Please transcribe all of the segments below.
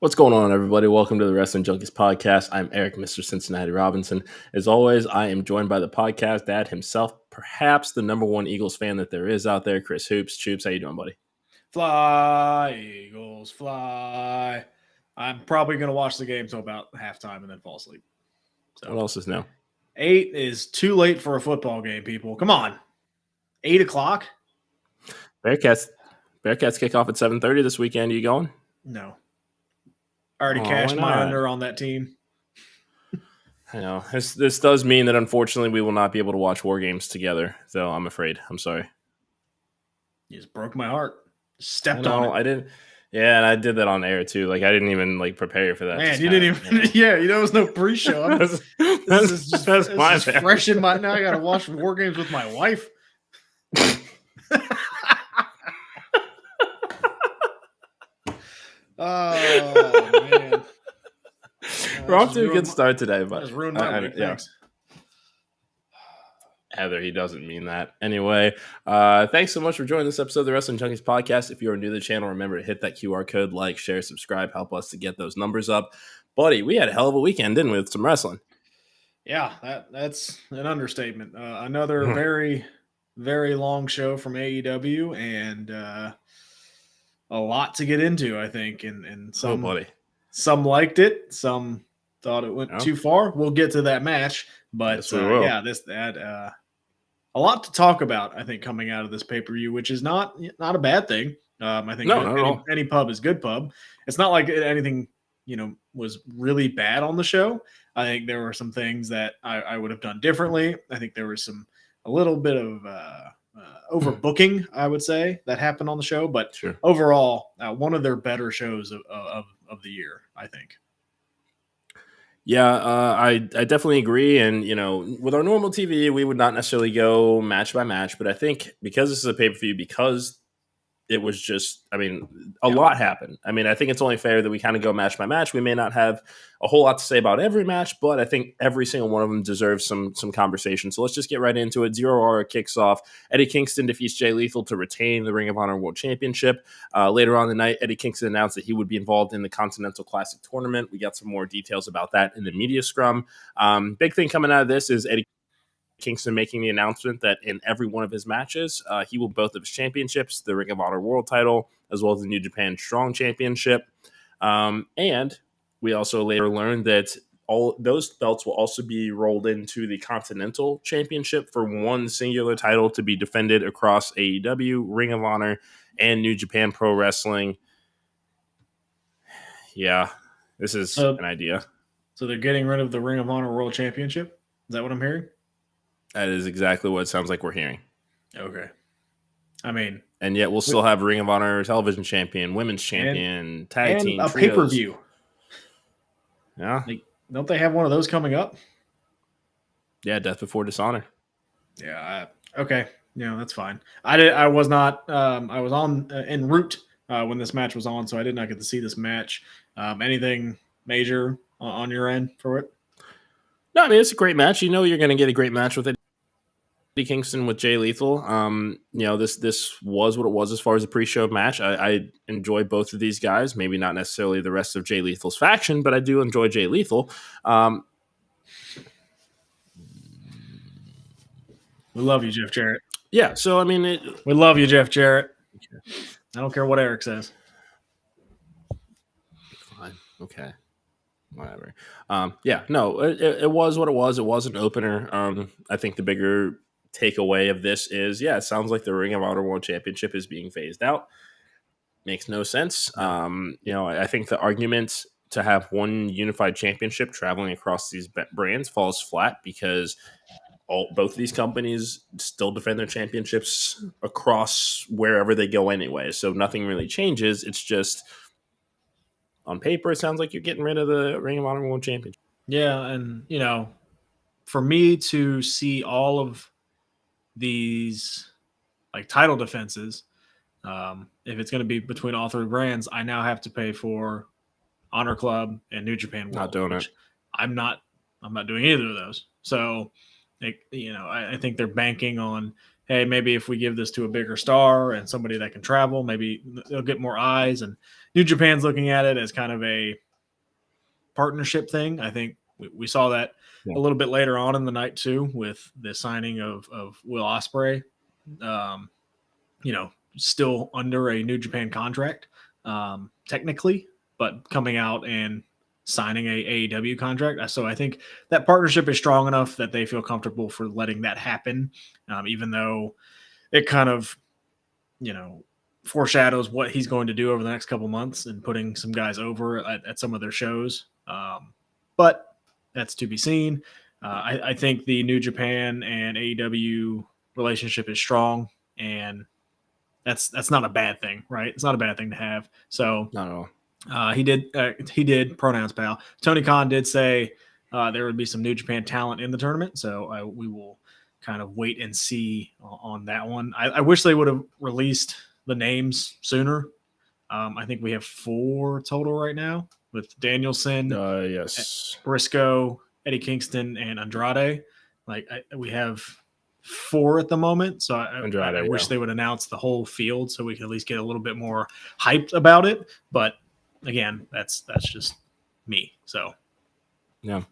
What's going on, everybody? Welcome to the Wrestling Junkies podcast. I'm Eric, Mr. Cincinnati Robinson. As always, I am joined by the podcast dad himself, perhaps the number one Eagles fan that there is out there, Chris Hoops. Choops, how you doing, buddy? Fly, Eagles, fly. I'm probably going to watch the game till about halftime and then fall asleep. So, what else is new? 8 is too late for a football game, people. Come on. 8 o'clock? Bearcats kick off at 7:30 this weekend. Are you going? No. I already cashed my under on that team. I know. This does mean that, unfortunately, we will not be able to watch War Games together, though, I'm afraid. I'm sorry. You just broke my heart. Stepped on it. I didn't. Yeah, and I did that on air, too. Like, I didn't even, prepare you for that. Man, you didn't even... Yeah, there was no pre-show. This is just fresh in my... Now I got to watch War Games with my wife. Oh, man. We're off to a good start today, but ruined my week. Thanks. Heather, he doesn't mean that. Anyway, thanks so much for joining this episode of the Wrestling Junkies podcast. If you are new to the channel, remember to hit that QR code, like, share, subscribe, help us to get those numbers up. Buddy, we had a hell of a weekend, didn't we, with some wrestling? Yeah, that's an understatement. Another very, very long show from AEW, and a lot to get into, I think. And some liked it, some thought it went too far. We'll get to that match, but a lot to talk about, I think, coming out of this pay-per-view, which is not a bad thing. I think any pub is good pub. It's not like anything, was really bad on the show. I think there were some things that I would have done differently. I think there was a little bit of overbooking, I would say, that happened on the show. But overall, one of their better shows of the year, I think. Yeah, I definitely agree. And, with our normal TV, we would not necessarily go match by match. But I think because this is a pay-per-view, because it was just, a lot happened. I think it's only fair that we kind of go match by match. We may not have a whole lot to say about every match, but I think every single one of them deserves some conversation. So let's just get right into it. Zero Hour kicks off. Eddie Kingston defeats Jay Lethal to retain the Ring of Honor World Championship. Later on the night, Eddie Kingston announced that he would be involved in the Continental Classic tournament. We got some more details about that in the media scrum. Big thing coming out of this is Eddie Kingston making the announcement that in every one of his matches, he will both of his championships, the Ring of Honor World title, as well as the New Japan Strong Championship. And we also later learned that all those belts will also be rolled into the Continental Championship for one singular title to be defended across AEW, Ring of Honor, and New Japan Pro Wrestling. Yeah, this is an idea. So they're getting rid of the Ring of Honor World Championship? Is that what I'm hearing? That is exactly what it sounds like we're hearing. Okay. And yet we'll still have Ring of Honor Television Champion, Women's Champion, Tag Team, a pay-per-view. Yeah. Don't they have one of those coming up? Yeah, Death Before Dishonor. Yeah. Okay. Yeah, that's fine. I was not. I was on en route when this match was on, so I did not get to see this match. Anything major on your end for it? No, it's a great match. You're going to get a great match with Eddie Kingston with Jay Lethal. This was what it was as far as the pre-show match. I enjoy both of these guys. Maybe not necessarily the rest of Jay Lethal's faction, but I do enjoy Jay Lethal. We love you, Jeff Jarrett. Yeah, so we love you, Jeff Jarrett. I don't care what Eric says. Fine. Okay. Whatever. It was what it was. It was an opener. I think the bigger takeaway of this is, it sounds like the Ring of Honor World Championship is being phased out. Makes no sense. I think the argument to have one unified championship traveling across these brands falls flat because both of these companies still defend their championships across wherever they go anyway. So nothing really changes. It's just, on paper, it sounds like you're getting rid of the Ring of Honor World Championship. Yeah, and, for me to see all of these, title defenses, if it's going to be between all three brands, I now have to pay for Honor Club and New Japan World. Not doing it. I'm not doing either of those. So, I think they're banking on hey, maybe if we give this to a bigger star and somebody that can travel, maybe they'll get more eyes. And New Japan's looking at it as kind of a partnership thing. I think we saw that Yeah. a little bit later on in the night too, with the signing of Will Ospreay. Um, still under a New Japan contract, technically, but coming out and signing a AEW contract. So I think that partnership is strong enough that they feel comfortable for letting that happen, even though it kind of, foreshadows what he's going to do over the next couple months and putting some guys over at some of their shows. But that's to be seen. I think the New Japan and AEW relationship is strong, and that's not a bad thing, right? It's not a bad thing to have. So Not at all. He did pronouns pal. Tony Khan did say there would be some New Japan talent in the tournament, so we will kind of wait and see on that one. I wish they would have released the names sooner. I think we have 4 total right now with Danielson, Yes. Briscoe, Eddie Kingston, and Andrade. We have 4 at the moment, so I wish they would announce the whole field so we can at least get a little bit more hyped about it. But again, that's just me. So yeah,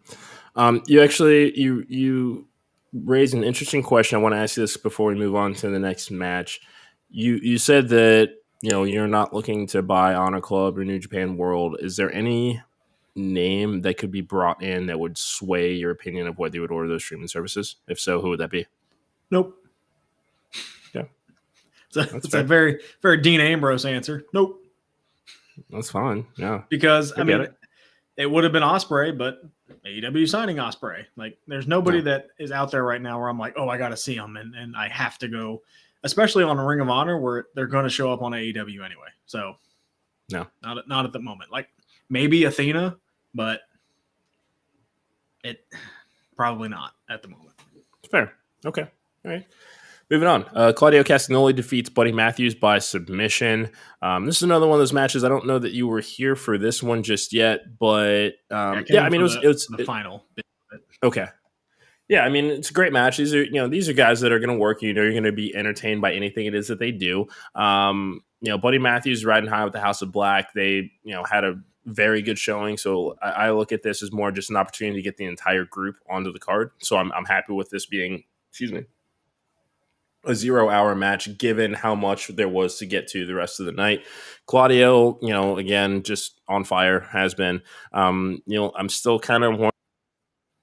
you raised an interesting question. I want to ask you this before we move on to the next match. You said that you're not looking to buy Honor Club or New Japan World. Is there any name that could be brought in that would sway your opinion of whether you would order those streaming services? If so, who would that be? nope. Yeah, it's a very, very Dean Ambrose answer. Nope. That's fine. Yeah, because I mean, it would have been Ospreay, but AEW signing Ospreay. Like, there's nobody that is out there right now where I'm like, oh, I got to see him, and I have to go, especially on a Ring of Honor where they're going to show up on AEW anyway. So, no, not at the moment. Like, maybe Athena, but it probably not at the moment. Fair. Okay. All right. Moving on. Claudio Castagnoli defeats Buddy Matthews by submission. This is another one of those matches. I don't know that you were here for this one just yet, but I mean, it was the final bit of it. Okay. Yeah, I mean, it's a great match. These are guys that are going to work. You're going to be entertained by anything it is that they do. Buddy Matthews riding high with the House of Black. They had a very good showing. So I look at this as more just an opportunity to get the entire group onto the card. So I'm happy with this being, a 0-hour match, given how much there was to get to the rest of the night. Claudio, again, just on fire, has been. I'm still kind of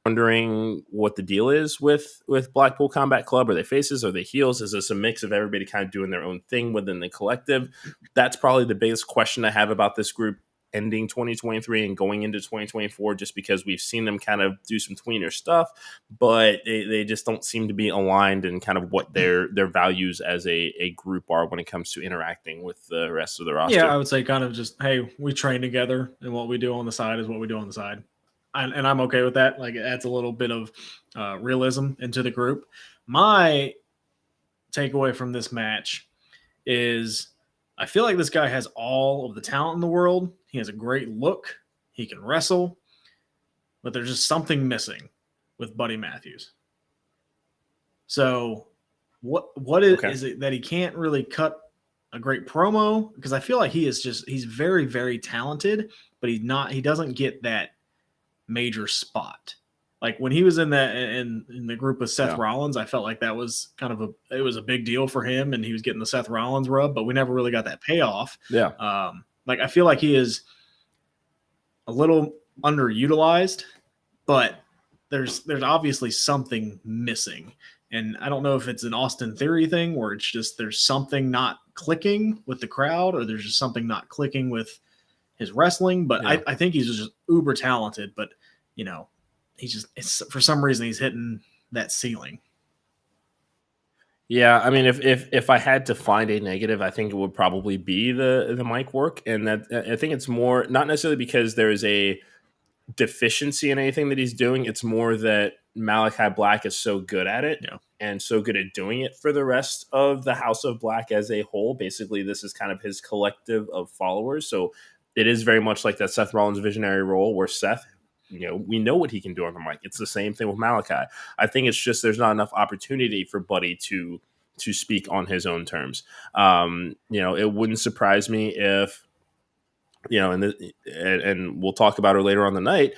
wondering what the deal is with Blackpool Combat Club. Are they faces? Are they heels? Is this a mix of everybody kind of doing their own thing within the collective? That's probably the biggest question I have about this group ending 2023 and going into 2024, just because we've seen them kind of do some tweener stuff, but they just don't seem to be aligned in kind of what their values as a group are when it comes to interacting with the rest of the roster. Yeah, I would say kind of just, hey, we train together, and what we do on the side is what we do on the side. And I'm okay with that. Like, it adds a little bit of realism into the group. My takeaway from this match is I feel like this guy has all of the talent in the world. He has a great look. He can wrestle. But there's just something missing with Buddy Matthews. So what is it that he can't really cut a great promo? Because I feel like he's very, very talented, but he doesn't get that major spot. Like, when he was in the group with Seth Rollins, I felt like that was it was a big deal for him, and he was getting the Seth Rollins rub, but we never really got that payoff. Yeah. I feel like he is a little underutilized, but there's obviously something missing. And I don't know if it's an Austin Theory thing where it's just there's something not clicking with the crowd, or there's just something not clicking with his wrestling. But I think he's just uber talented, but for some reason he's hitting that ceiling. Yeah, I mean, if I had to find a negative, I think it would probably be the mic work, and that I think it's more not necessarily because there is a deficiency in anything that he's doing. It's more that Malachi Black is so good at it and so good at doing it for the rest of the House of Black as a whole. Basically, this is kind of his collective of followers. So it is very much like that Seth Rollins visionary role where Seth, we know what he can do on the mic. It's the same thing with Malachi. I think it's just there's not enough opportunity for Buddy to to speak on his own terms. It wouldn't surprise me if, and we'll talk about her later on the night.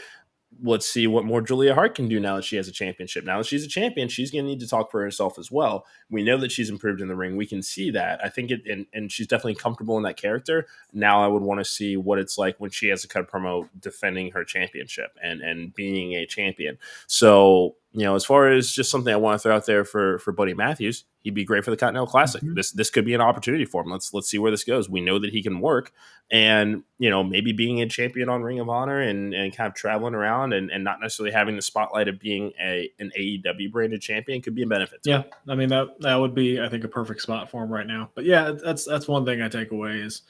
Let's see what more Julia Hart can do now that she has a championship. Now that she's a champion, she's going to need to talk for herself as well. We know that she's improved in the ring. We can see that. I think and she's definitely comfortable in that character. Now I would want to see what it's like when she has to cut a promo defending her championship and being a champion. So, as far as just something I want to throw out there for Buddy Matthews, he'd be great for the Continental Classic. Mm-hmm. This could be an opportunity for him. Let's see where this goes. We know that he can work, and maybe being a champion on Ring of Honor and kind of traveling around and not necessarily having the spotlight of being an AEW branded champion could be a benefit. Yeah, I mean that would be, I think, a perfect spot for him right now. But yeah, that's one thing I take away is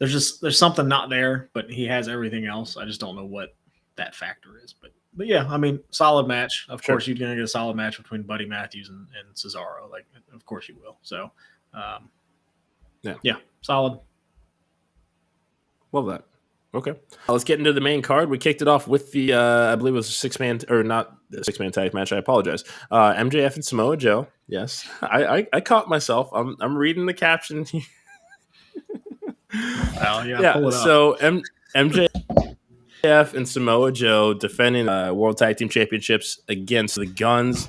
there's something not there, but he has everything else. I just don't know what that factor is, but yeah, I mean, solid match. Of course, you're going to get a solid match between Buddy Matthews and Cesaro. Like, of course you will. So, yeah, solid. Love that. Okay. Let's get into the main card. We kicked it off with the, I believe it was a 6-man, or not the 6-man tag match. I apologize. MJF and Samoa Joe. Yes. I caught myself. I'm reading the caption. Well, yeah. Pull it up. So MJF and Samoa Joe defending World Tag Team Championships against the Guns.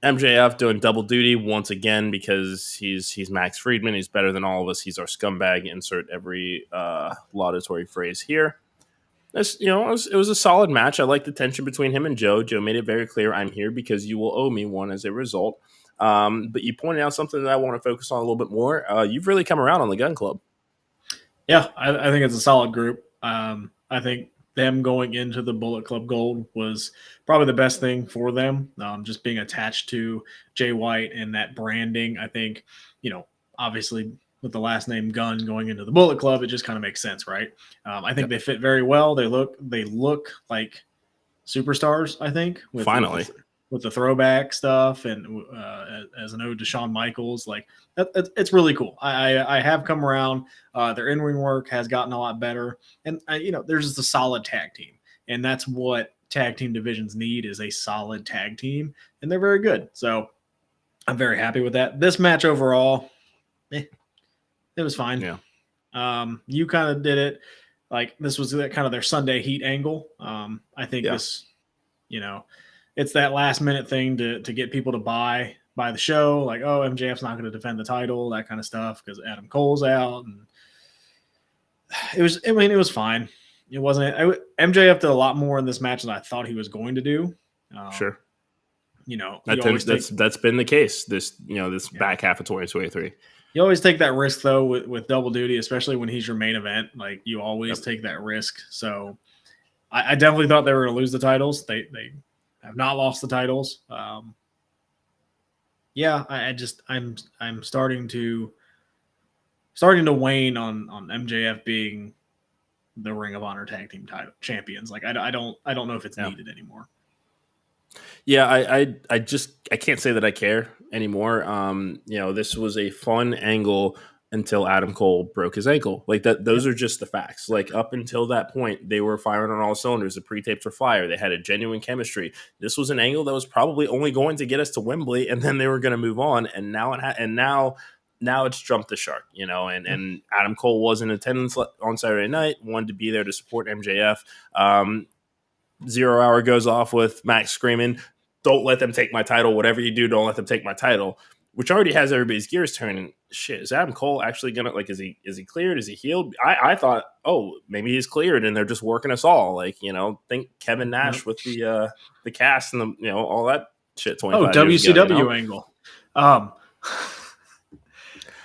MJF doing double duty once again because he's Max Friedman. He's better than all of us. He's our scumbag. Insert every laudatory phrase here. It was a solid match. I like the tension between him and Joe. Joe made it very clear, I'm here because you will owe me one as a result. But you pointed out something that I want to focus on a little bit more. You've really come around on the Gun Club. Yeah, I think it's a solid group. I think them going into the Bullet Club Gold was probably the best thing for them. Just being attached to Jay White and that branding. I think, obviously with the last name Gunn going into the Bullet Club, it just kind of makes sense, right? I think they fit very well. They look like superstars, I think. Finally. With the throwback stuff and as an ode to Shawn Michaels, like it's really cool. I have come around. Their in-ring work has gotten a lot better, and there's just a solid tag team, and that's what tag team divisions need, is a solid tag team, and they're very good. So I'm very happy with that. This match overall, it was fine. Yeah. You kind of did it like this was kind of their Sunday Heat angle. I think this, it's that last minute thing to get people to buy the show. Like, oh, MJF's not going to defend the title, that kind of stuff, because Adam Cole's out. And it was fine. It wasn't. MJF did a lot more in this match than I thought he was going to do. Sure. That's been the case this back half of 2023. You always take that risk though with double duty, especially when he's your main event. Like, you always take that risk. So I definitely thought they were going to lose the titles. They have not lost the titles. I'm starting to wane on MJF being the Ring of Honor tag team title champions. Like, I don't know if it's needed anymore. Yeah, I can't say that I care anymore. This was a fun angle until Adam Cole broke his ankle. Like that, those are just the facts. Like, up until that point, they were firing on all cylinders. The pre-tapes were fire. They had a genuine chemistry. This was an angle that was probably only going to get us to Wembley, and then they were going to move on. And now it's jumped the shark. And Adam Cole was in attendance on Saturday night, wanted to be there to support MJF. 0 hour goes off with Max screaming, "Don't let them take my title. Whatever you do, don't let them take my title," which already has everybody's gears turning. Shit, is Adam Cole actually gonna, like, is he cleared? Is he healed? I thought, oh, maybe he's cleared and they're just working us all. Like, think Kevin Nash with the cast and the all that shit. 25 years ago, WCW angle.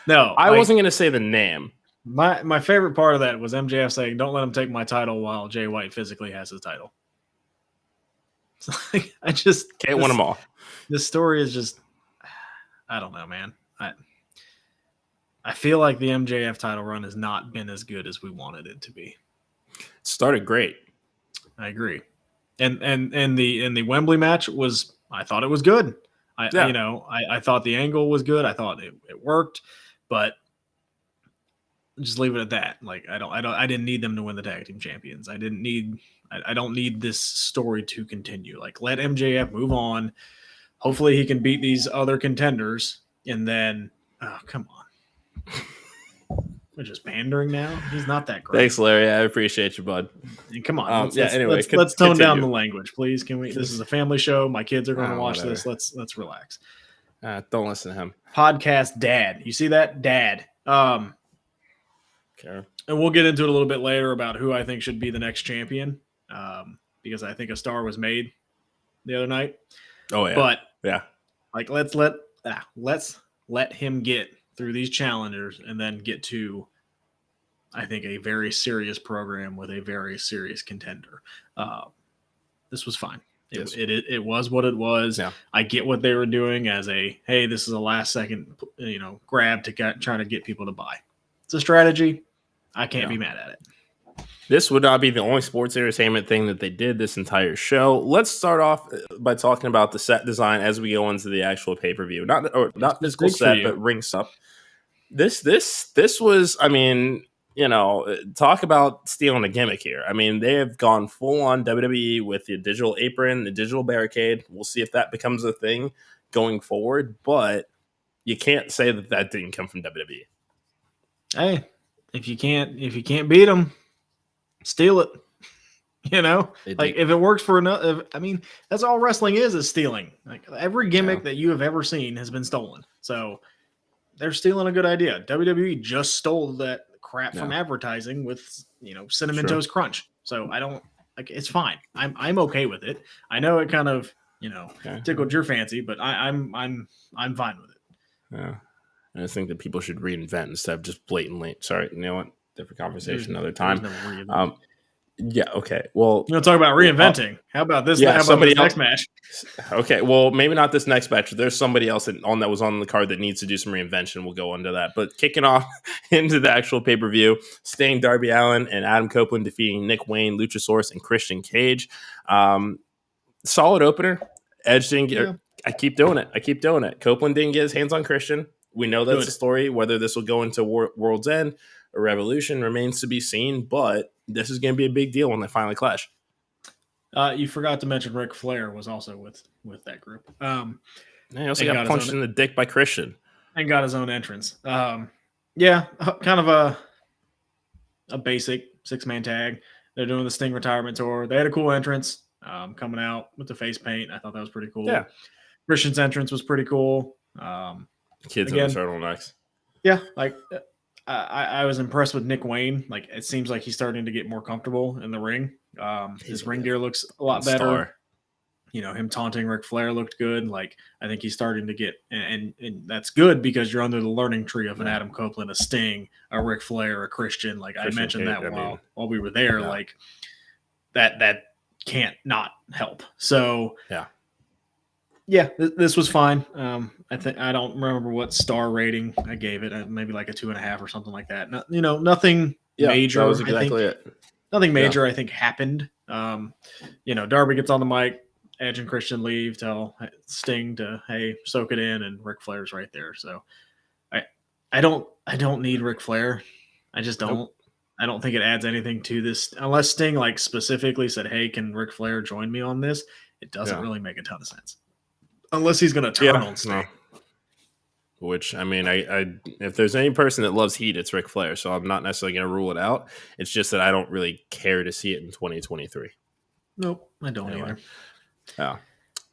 No, I wasn't gonna say the name. My favorite part of that was MJF saying, "Don't let him take my title," while Jay White physically has his title. I just can't win them all. This story is just, I don't know, man. I feel like the MJF title run has not been as good as we wanted it to be. It started great. I agree. And the Wembley match I thought it was good. I thought the angle was good. I thought it worked, but just leave it at that. Like, I didn't need them to win the tag team champions. I don't need this story to continue. Like, let MJF move on. Hopefully he can beat these other contenders And then, oh, come on. We're just pandering now. He's not that great. Thanks, Larry. I appreciate you, bud. And come on. Anyway, let's tone down the language, please. Can we? This is a family show. My kids are going to watch whatever. this. Let's relax. Don't listen to him. Podcast dad. You see that? Dad. Okay. And we'll get into it a little bit later about who I think should be the next champion. Because I think a star was made the other night. Oh yeah. But yeah. Like let's let him get through these challengers and then get to, I think, a very serious program with a very serious contender. This was fine. It was what it was. Yeah. I get what they were doing as a, hey, this is a last second, grab to trying to get people to buy. It's a strategy. I can't be mad at it. This would not be the only sports entertainment thing that they did this entire show. Let's start off by talking about the set design as we go into the actual pay-per-view. Not physical set, but ring stuff. This was, I mean, talk about stealing a gimmick here. I mean, they have gone full on WWE with the digital apron, the digital barricade. We'll see if that becomes a thing going forward, but you can't say that didn't come from WWE. Hey, if you can't beat them, steal it. Like if it works for another, I mean, that's all wrestling is stealing. Like every gimmick that you have ever seen has been stolen. So they're stealing a good idea. WWE just stole that crap from advertising with, Cinnamon Toast Crunch. So I don't like, it's fine. I'm okay with it. I know it kind of, tickled your fancy, but I'm fine with it. Yeah. I just think that people should reinvent instead of just blatantly. Sorry, you know what? Different conversation another time. Yeah. Okay. Well, you want to talk about reinventing? How about this? Yeah, how about this next match? Okay. Well, maybe not this next match. There's somebody else that was on the card that needs to do some reinvention. We'll go into that. But kicking off into the actual pay-per-view, Sting, Darby Allin, and Adam Copeland defeating Nick Wayne, Luchasaurus, and Christian Cage. Solid opener. Edge didn't get. I keep doing it. Copeland didn't get his hands on Christian. We know that's the story. Whether this will go into World's End or Revolution remains to be seen, but this is going to be a big deal when they finally clash. You forgot to mention Ric Flair was also with that group. He also got punched in the dick by Christian. And got his own entrance. Yeah, kind of a basic 6-man tag. They're doing the Sting retirement tour. They had a cool entrance coming out with the face paint. I thought that was pretty cool. Yeah. Christian's entrance was pretty cool. Kids in the turtlenecks. Yeah, like I was impressed with Nick Wayne. Like it seems like he's starting to get more comfortable in the ring. His ring gear looks a lot better. Him taunting Ric Flair looked good. Like I think he's starting to get, and that's good because you're under the learning tree of an Adam Copeland, a Sting, a Ric Flair, a Christian. Like I mentioned that while we were there. Like that can't not help. So yeah, this was fine. I don't remember what star rating I gave it. Maybe like a 2.5 or something like that. Nothing major. That was exactly it. Nothing major, I think, happened. Darby gets on the mic. Edge and Christian leave. Tell Sting to soak it in, and Ric Flair's right there. So I don't need Ric Flair. I just don't. Nope. I don't think it adds anything to this unless Sting specifically said, "Hey, can Ric Flair join me on this?" It doesn't really make a ton of sense. Unless he's going to turn on Sting. No. Which, I mean, I if there's any person that loves heat, it's Ric Flair. So I'm not necessarily going to rule it out. It's just that I don't really care to see it in 2023. Nope, I don't either. Yeah.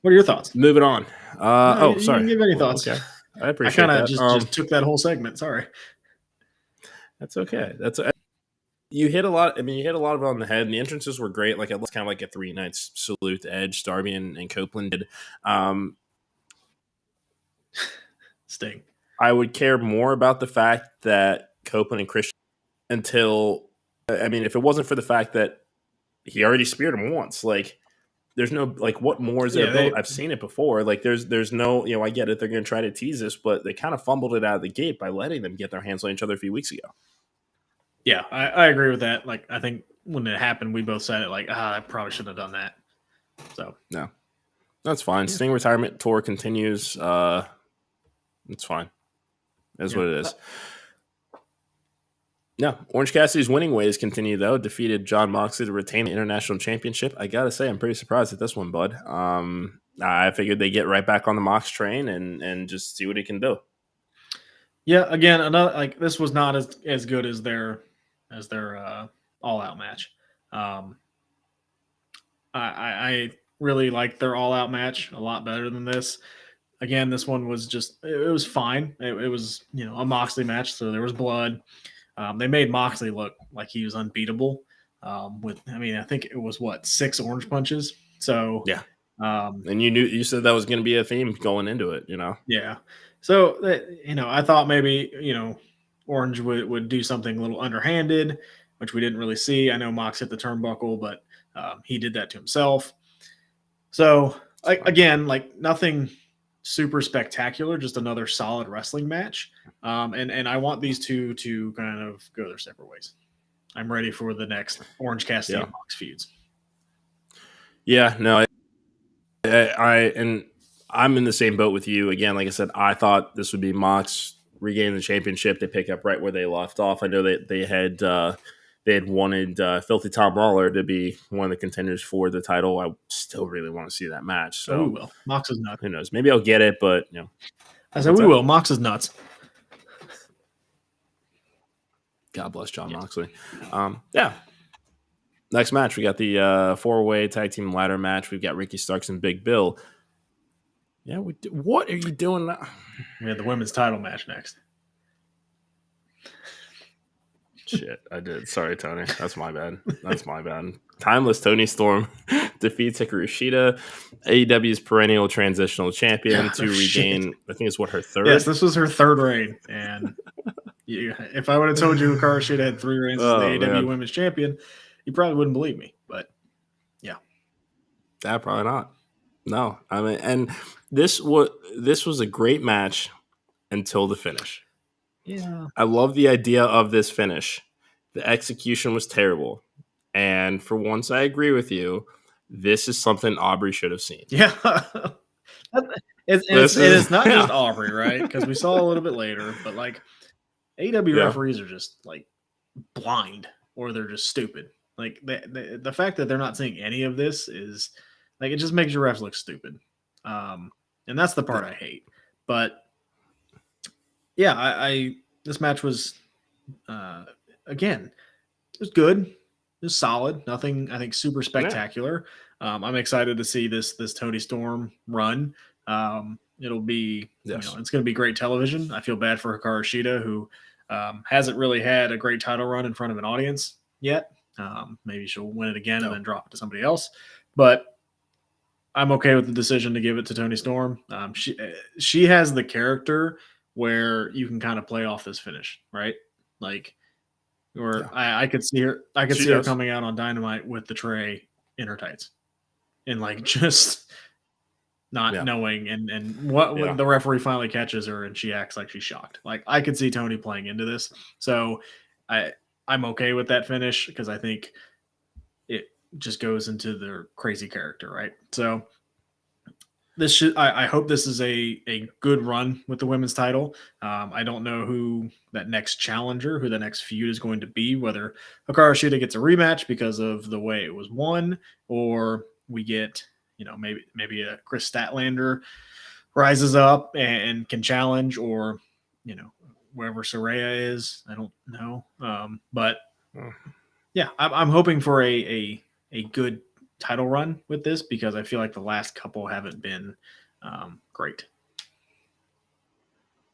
What are your thoughts? Moving on. Sorry. You didn't give any thoughts. Okay. I appreciate that. I kind of just took that whole segment. Sorry. That's okay. You hit a lot. I mean, you hit a lot of it on the head, and the entrances were great. Like it was kind of like a 3 nights salute to Edge, Darby, and Copeland did. Sting. I would care more about the fact that Copeland and Christian if it wasn't for the fact that he already speared him once, like there's no, like, what more is there? I've seen it before. Like there's no, I get it. They're going to try to tease this, but they kind of fumbled it out of the gate by letting them get their hands on each other a few weeks ago. Yeah, I agree with that. Like, I think when it happened, we both said it like, I probably shouldn't have done that. So no, that's fine. Yeah. Sting retirement tour continues. It's fine. That's what it is. No, Orange Cassidy's winning ways continue, though. Defeated John Moxley to retain the International Championship. I got to say, I'm pretty surprised at this one, bud. I figured they get right back on the Mox train and just see what he can do. Yeah, again, another like this was not as good as their all out match. Um, I really like their all out match a lot better than this. Again, this one was just it was fine. It was a Moxley match, so there was blood. They made Moxley look like he was unbeatable. With I mean, I think it was what 6 orange punches. So Yeah, um, and you said that was going to be a theme going into it. yeah. So I thought maybe Orange would do something a little underhanded, which we didn't really see. I know Mox hit the turnbuckle, but he did that to himself. So again, like nothing super spectacular, just another solid wrestling match. And I want these two to kind of go their separate ways. I'm ready for the next Orange Cassidy Yeah, and Mox feuds. yeah, no, and I'm in the same boat with you. Again, like I said, I thought this would be Mox regaining the championship. They pick up right where they left off. I know that they had wanted Filthy Tom Lawler to be one of the contenders for the title. I still really want to see that match. Oh, we So will. Mox is nuts. who knows? Maybe I'll get it, but I said what's we that? will. Mox is nuts. God bless John Yes. Moxley. Yeah. Next match, we got the four-way tag team ladder match. We've got Ricky Starks and Big Bill. Yeah, what are you doing now? We had the women's title match next. Shit, I did. Sorry, Tony. That's my bad. That's my bad. Timeless Tony Storm defeats Hikaru Shida, AEW's perennial transitional champion, to regain, I think it's her third? Yes, this was her third reign. And if I would have told you Hikaru Shida had 3 reigns as the AEW Women's Champion, you probably wouldn't believe me. But yeah. Probably not. No. I mean, and this was a great match until the finish. Yeah. I love the idea of this finish. The execution was terrible. And for once, I agree with you. This is something Aubrey should have seen. Yeah. It's not just Aubrey, right? Because we saw a little bit later, but like AEW referees are just like blind or they're just stupid. Like the fact that they're not seeing any of this is like it just makes your refs look stupid. And that's the part I hate. But yeah, I this match was again, it was good. It was solid. Nothing I think super spectacular. I'm excited to see this Tony Storm run. It'll be it's going to be great television. I feel bad for Hikaru Shida, who hasn't really had a great title run in front of an audience yet. Maybe she'll win it again and then drop it to somebody else. But I'm okay with the decision to give it to Tony Storm. She has the character where you can kind of play off this finish, right? Like, or I could see her. I could see her coming out on Dynamite with the tray in her tights, and like just not knowing, and what the referee finally catches her, and she acts like she's shocked. Like I could see Tony playing into this, so I'm okay with that finish because I think it just goes into their crazy character, right? So this should I hope this is a good run with the women's title. I don't know who that next challenger, who the next feud is going to be, whether Hikaru Shida gets a rematch because of the way it was won, or we get, maybe a Chris Statlander rises up and can challenge, or, wherever Saraya is. I don't know. But yeah, I'm hoping for a good title run with this because I feel like the last couple haven't been great.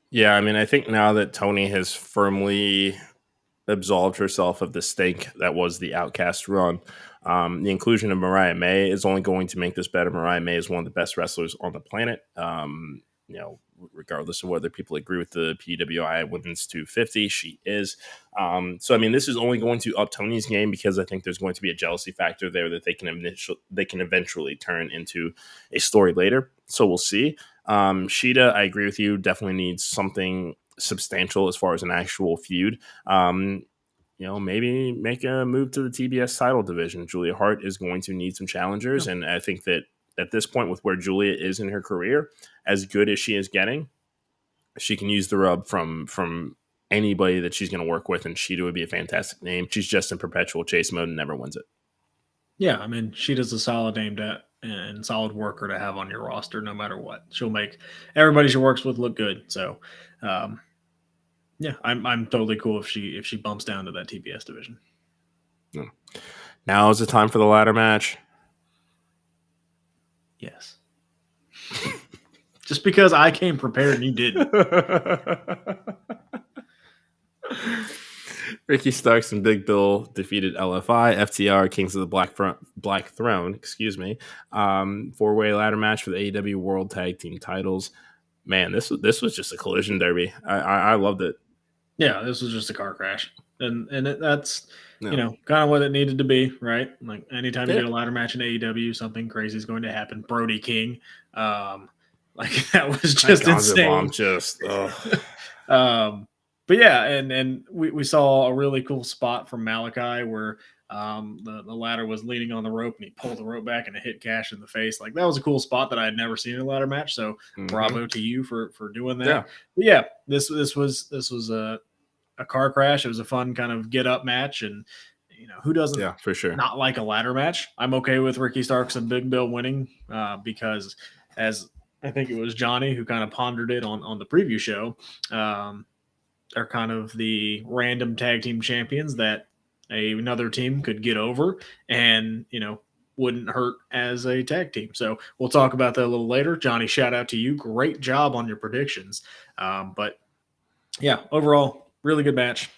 Yeah, I mean, I think now that Tony has firmly absolved herself of the stink that was the Outcast run, the inclusion of Mariah May is only going to make this better. Mariah May is one of the best wrestlers on the planet. Regardless of whether people agree with the PWI Women's 250, she is. So, I mean, this is only going to up Tony's game because I think there's going to be a jealousy factor there that they can eventually turn into a story later. So we'll see. Shida, I agree with you, definitely needs something substantial as far as an actual feud. Maybe make a move to the TBS title division. Julia Hart is going to need some challengers, and I think that at this point, with where Julia is in her career, as good as she is getting, she can use the rub from anybody that she's going to work with, and Shida would be a fantastic name. She's just in perpetual chase mode and never wins it. Yeah, I mean, Shida's a solid name and solid worker to have on your roster no matter what. She'll make everybody she works with look good. So, Yeah, I'm totally cool if she bumps down to that TBS division. Now is the time for the ladder match. Yes. Just because I came prepared and you didn't. Ricky Starks and Big Bill defeated LFI, FTR, Kings of the Black Throne, excuse me. 4-way ladder match for the AEW World Tag Team titles. Man, this was just a collision derby. I loved it. Yeah, this was just a car crash, and that's kind of what it needed to be, right? Like anytime you get a ladder match in AEW, something crazy is going to happen. Brody King, like that was just insane. But yeah, and we saw a really cool spot from Malachi where the ladder was leaning on the rope and he pulled the rope back and it hit Cash in the face. Like that was a cool spot that I had never seen in a ladder match. So bravo to you for doing that. Yeah. But yeah, this was a car crash. It was a fun kind of get up match, and who doesn't for sure not like a ladder match? I'm okay with Ricky Starks and Big Bill winning because as I think it was Johnny who kind of pondered it on the preview show. Are kind of the random tag team champions that another team could get over and, wouldn't hurt as a tag team. So we'll talk about that a little later. Johnny, shout out to you. Great job on your predictions. But yeah, overall, really good match.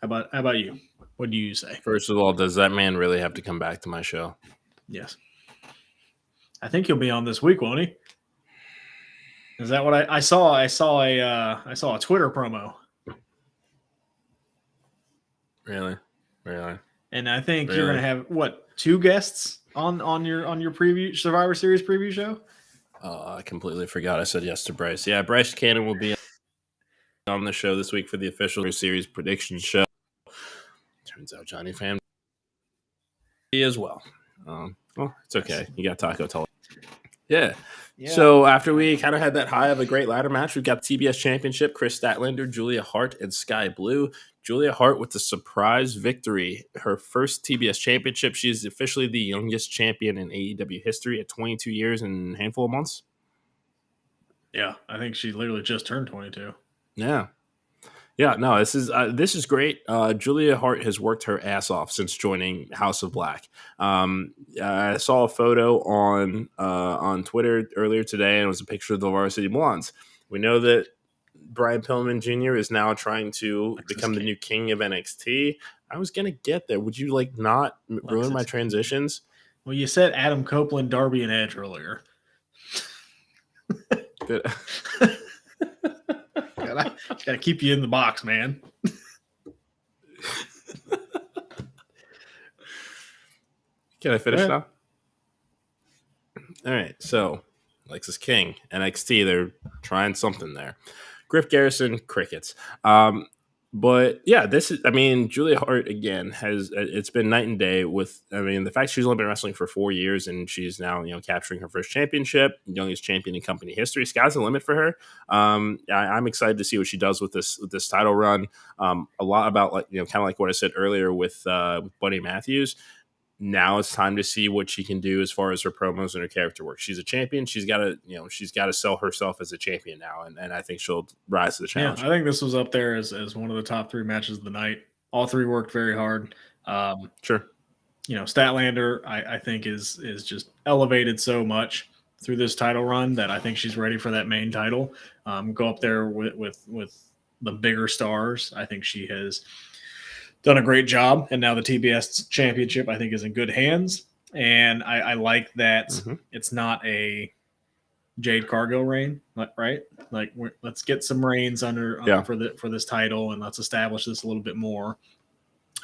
How about you? What do you say? First of all, does that man really have to come back to my show? Yes. I think he'll be on this week, won't he? Is that what I saw? I saw a Twitter promo. Really? And I think you're gonna have what, 2 guests on your preview Survivor Series preview show? I completely forgot. I said yes to Bryce. Yeah, Bryce Cannon will be on the show this week for the official series prediction show. Turns out Johnny fan as well. Well, it's okay. You got Taco Tell. Yeah. So after we kind of had that high of a great ladder match, we've got the TBS Championship, Chris Statlander, Julia Hart, and Sky Blue. Julia Hart with the surprise victory. Her first TBS Championship. She is officially the youngest champion in AEW history at 22 years and a handful of months. Yeah, I think she literally just turned 22. Yeah, no, this is great. Julia Hart has worked her ass off since joining House of Black. I saw a photo on Twitter earlier today, and it was a picture of the Varsity Blondes. We know that Brian Pillman Jr. is now trying to become the new king of NXT. I was gonna get there. Would you not ruin my transitions? Well, you said Adam Copeland, Darby, and Edge earlier. Gotta keep you in the box, man. Can I finish now? All right. So, Lexus King, NXT, they're trying something there. Griff Garrison, crickets. But yeah, Julia Hart again it's been night and day with, the fact she's only been wrestling for 4 years and she's now, capturing her first championship, youngest champion in company history. Sky's the limit for her. I'm excited to see what she does with this title run. A lot about kind of like what I said earlier with Buddy Matthews. Now it's time to see what she can do as far as her promos and her character work. She's a champion. She's got to sell herself as a champion now, and I think she'll rise to the challenge. Yeah, I think this was up there as one of the top 3 matches of the night. All 3 worked very hard. Sure. Statlander, I think is just elevated so much through this title run that I think she's ready for that main title. Go up there with the bigger stars. I think she has done a great job, and now the TBS Championship I think is in good hands. And I like that it's not a Jade Cargill reign, right? Like let's get some reigns under for this title, and let's establish this a little bit more.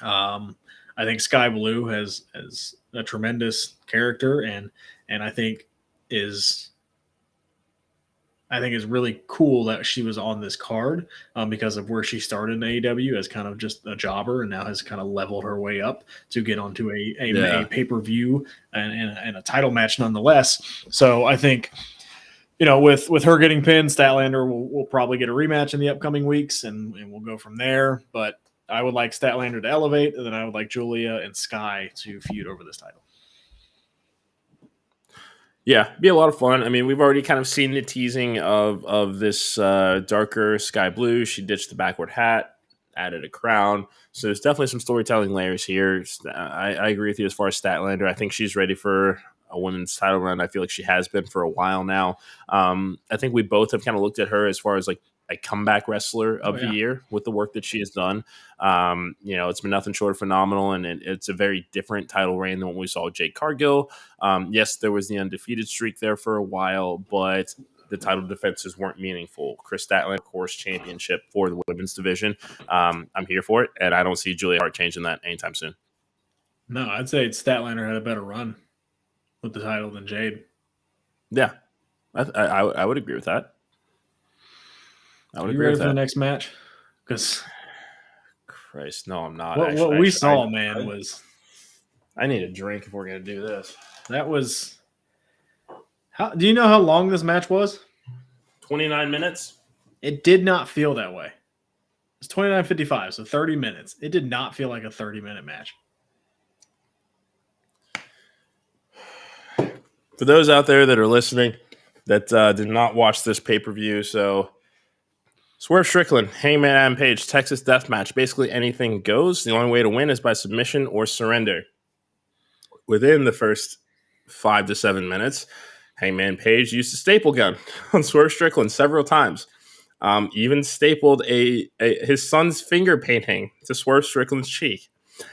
I think Sky Blue has a tremendous character, and I think is really cool that she was on this card because of where she started in AEW as kind of just a jobber, and now has kind of leveled her way up to get onto a pay-per-view and a title match nonetheless. So I think, with her getting pinned, Statlander will probably get a rematch in the upcoming weeks, and we'll go from there. But I would like Statlander to elevate, and then I would like Julia and Sky to feud over this title. Yeah, be a lot of fun. I mean, we've already kind of seen the teasing of this darker sky blue. She ditched the backward hat, added a crown. So there's definitely some storytelling layers here. I agree with you as far as Statlander. I think she's ready for a women's title run. I feel like she has been for a while now. I think we both have kind of looked at her as far as like a comeback wrestler of the year with the work that she has done. It's been nothing short of phenomenal, and it's a very different title reign than what we saw with Jade Cargill. Yes, there was the undefeated streak there for a while, but the title defenses weren't meaningful. Chris Statlander, of course, championship for the women's division. I'm here for it, and I don't see Julia Hart changing that anytime soon. No, I'd say Statlander had a better run with the title than Jade. Yeah, I would agree with that. Are you ready for the next match? Because Christ, no, I'm not. What we saw, man, was I need a drink if we're gonna do this. That was. Do you know how long this match was? 29 minutes. It did not feel that way. It's 29:55, so 30 minutes. It did not feel like a 30-minute match. For those out there that are listening that did not watch this pay-per-view, so Swerve Strickland, Hangman Adam Page, Texas Death Match. Basically anything goes. The only way to win is by submission or surrender. Within the first 5 to 7 minutes, Hangman Page used a staple gun on Swerve Strickland several times. Even stapled his son's finger painting to Swerve Strickland's cheek.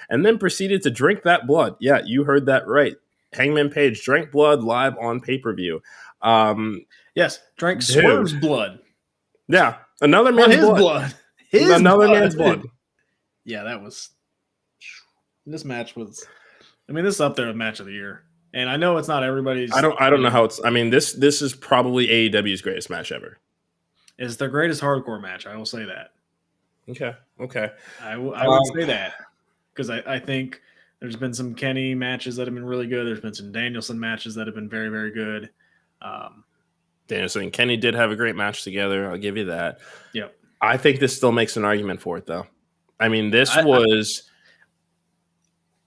And then proceeded to drink that blood. Yeah, you heard that right. Hangman Page drank blood live on pay-per-view. Yes, drank Swerve's blood. Yeah, another man's blood. Another man's blood. Yeah, that was... This match was... I mean, this is up there with match of the year. And I know it's not everybody's... I don't know how it's... I mean, this is probably AEW's greatest match ever. It's their greatest hardcore match. I will say that. Okay. I would say that. Because I think there's been some Kenny matches that have been really good. There's been some Danielson matches that have been very, very good. Danielson and Kenny did have a great match together. I'll give you that. Yep. I think this still makes an argument for it, though. I mean, I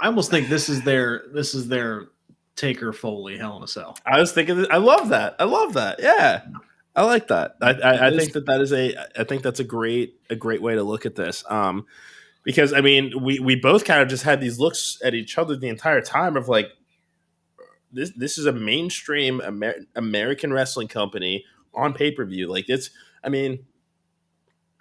almost think this is their Taker Foley Hell in a Cell. I was thinking. I love that. Yeah, I like that. I think that is I think that's a great way to look at this. Because I mean, we both kind of just had these looks at each other the entire time of like, this is a mainstream American wrestling company on pay-per-view. Like it's, I mean,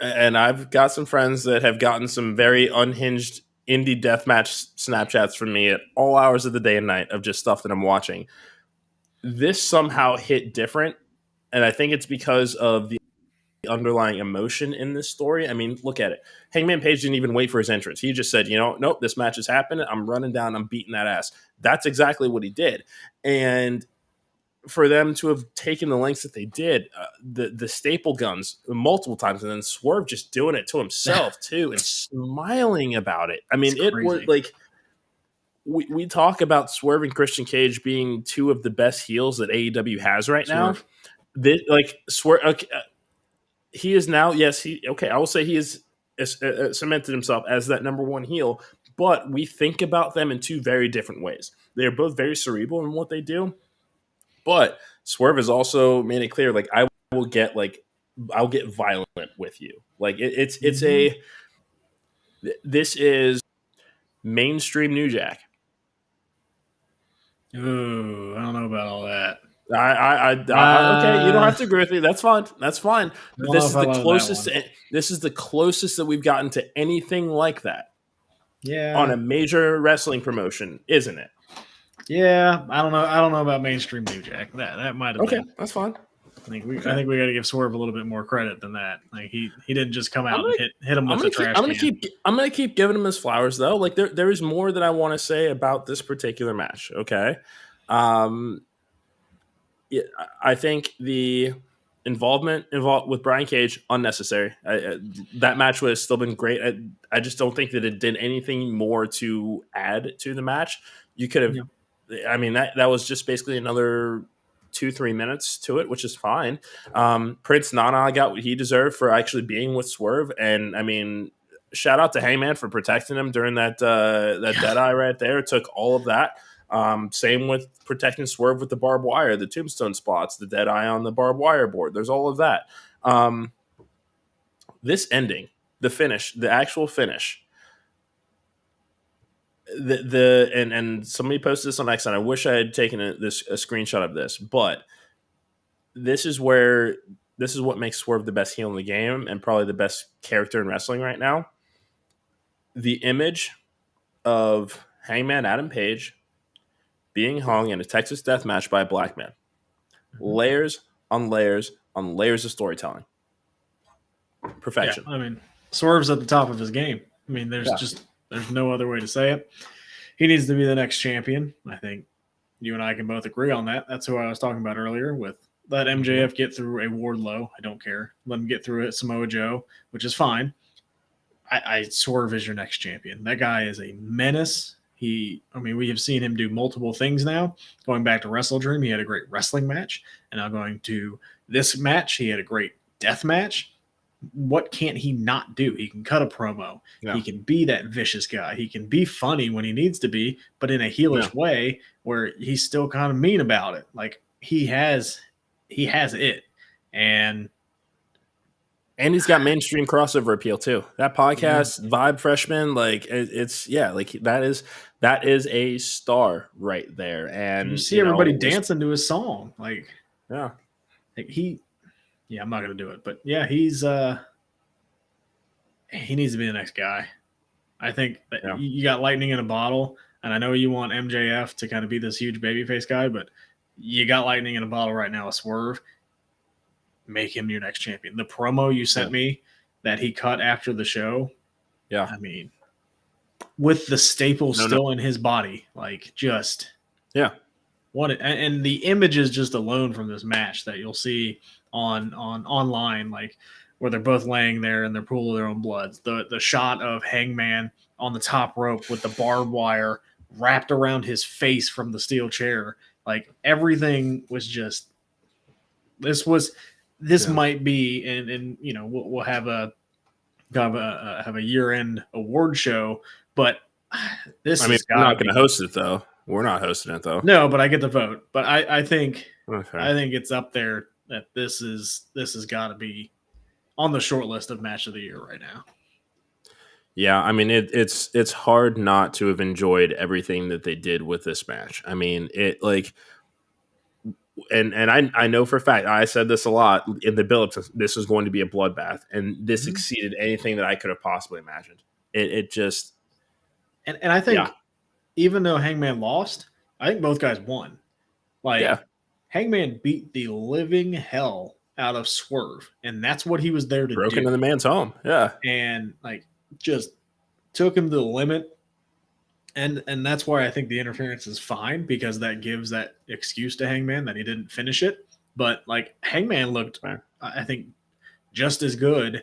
and I've got some friends that have gotten some very unhinged indie deathmatch Snapchats from me at all hours of the day and night of just stuff that I'm watching. This somehow hit different, and I think it's because of the underlying emotion in this story. I mean, look at it. Hangman Page didn't even wait for his entrance. He just said, nope, this match has happened. I'm running down. I'm beating that ass. That's exactly what he did. And for them to have taken the lengths that they did, the staple guns multiple times, and then Swerve just doing it to himself too and smiling about it. I mean, it was like we talk about Swerve and Christian Cage being two of the best heels that AEW has right now. Swerve, he is now, yes, I will say he is cemented himself as that number one heel, but we think about them in two very different ways. They are both very cerebral in what they do, but Swerve has also made it clear, like, I'll get violent with you. Like this is mainstream New Jack. Ooh, I don't know about all that. Okay, you don't have to agree with me. That's fine. But this is the closest. This is the closest that we've gotten to anything like that. Yeah, on a major wrestling promotion, isn't it? Yeah, I don't know about mainstream New Jack. That might have been. Okay, that's fine. I think we got to give Swerve a little bit more credit than that. Like he didn't just come out and hit him with the trash can. I'm gonna keep giving him his flowers though. Like there is more that I want to say about this particular match. Okay, I think the involved with Brian Cage unnecessary. That match would have still been great. I just don't think that it did anything more to add to the match. You could have. Yeah. I mean that was just basically another 2-3 minutes to it, which is fine. Prince Nana got what he deserved for actually being with Swerve, and I mean, shout out to Hangman for protecting him during that Deadeye right there. It took all of that. Same with protecting Swerve with the barbed wire, the tombstone spots, the dead eye on the barbed wire board. There's all of that. This ending, the finish, the actual finish, and somebody posted this on X, and I wish I had taken a screenshot of this, but this is what makes Swerve the best heel in the game and probably the best character in wrestling right now. The image of Hangman Adam Page being hung in a Texas death match by a black man. Layers on layers on layers of storytelling. Perfection. Yeah, I mean, Swerve's at the top of his game. I mean, there's no other way to say it. He needs to be the next champion. I think you and I can both agree on that. That's who I was talking about earlier with let MJF get through a Wardlow. I don't care. Let him get through it. Samoa Joe, which is fine. I Swerve is your next champion. That guy is a menace. We have seen him do multiple things now. Going back to Wrestle Dream, he had a great wrestling match. And now going to this match, he had a great death match. What can't he not do? He can cut a promo. Yeah. He can be that vicious guy. He can be funny when he needs to be, but in a heelish way where he's still kind of mean about it. Like he has it. And he's got mainstream crossover appeal too. That podcast, Vibe Freshman, like it's like that is a star right there. And you see everybody dancing to his song. Like, yeah. Like I'm not gonna do it, but yeah, he needs to be the next guy. I think that you got lightning in a bottle, and I know you want MJF to kind of be this huge babyface guy, but you got lightning in a bottle right now with Swerve. Make him your next champion. The promo you sent me that he cut after the show, I mean, with the staple still in his body, like just and the images just alone from this match that you'll see on online, like where they're both laying there in their pool of their own bloods. The shot of Hangman on the top rope with the barbed wire wrapped around his face from the steel chair, like everything was just. This might be, and we'll have a year-end award show, but this. We're not going to host it though. We're not hosting it though. No, but I get the vote. But I think it's up there that this has got to be on the short list of match of the year right now. Yeah, I mean it's hard not to have enjoyed everything that they did with this match. I mean it like. And I know for a fact, I said this a lot in the build. This was going to be a bloodbath, and this exceeded anything that I could have possibly imagined. It just, and I think even though Hangman lost, I think both guys won. Like Hangman beat the living hell out of Swerve, and that's what he was there to do. Broke into the man's home, and like just took him to the limit. And that's why I think the interference is fine, because that gives that excuse to Hangman that he didn't finish it. But like Hangman looked, I think, just as good